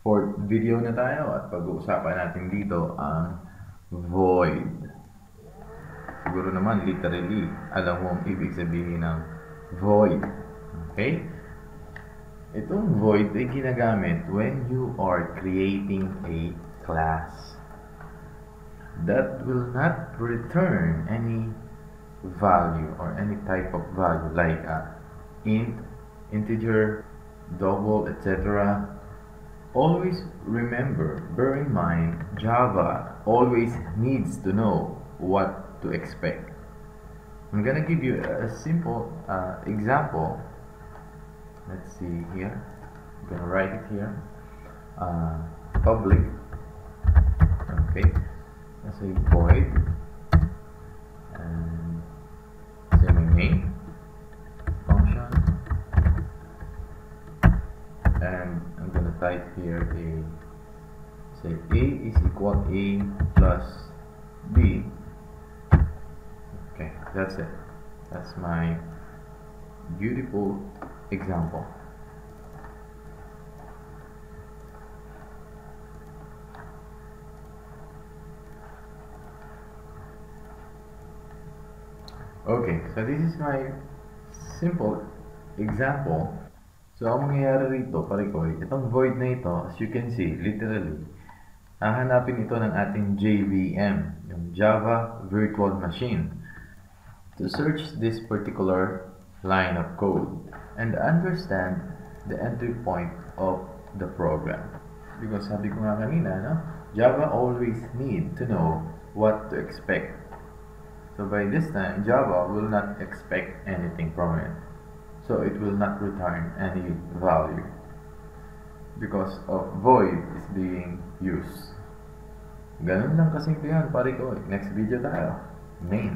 Fourth video na tayo at pag-uusapan natin dito ang void. Siguro naman literally alam mo ang ibig sabihin ng void. Okay? Itong void ay ginagamit when you are creating a class that will not return any value or any type of value like int, integer, double, etc. Always remember, bear in mind, Java always needs to know what to expect. I'm gonna give you a simple example. Let's see here. I'm gonna write it here. Public. Okay. Let's say void. And say my name. Function. And I'm gonna type here say a is equal a plus b. Okay, that's it. That's my beautiful example. Okay, so this is my simple example. So, ang mangyayari rito, parikoy, itong void na ito, as you can see, literally, hahanapin ito ng ating JVM, yung Java Virtual Machine, to search this particular line of code and understand the entry point of the program. Because sabi ko nga kanina, no? Java always need to know what to expect. So by this time, Java will not expect anything from it. So it will not return any value because of void is being used. Ganun lang kasimple yan, pare ko. Next video tayo. Main.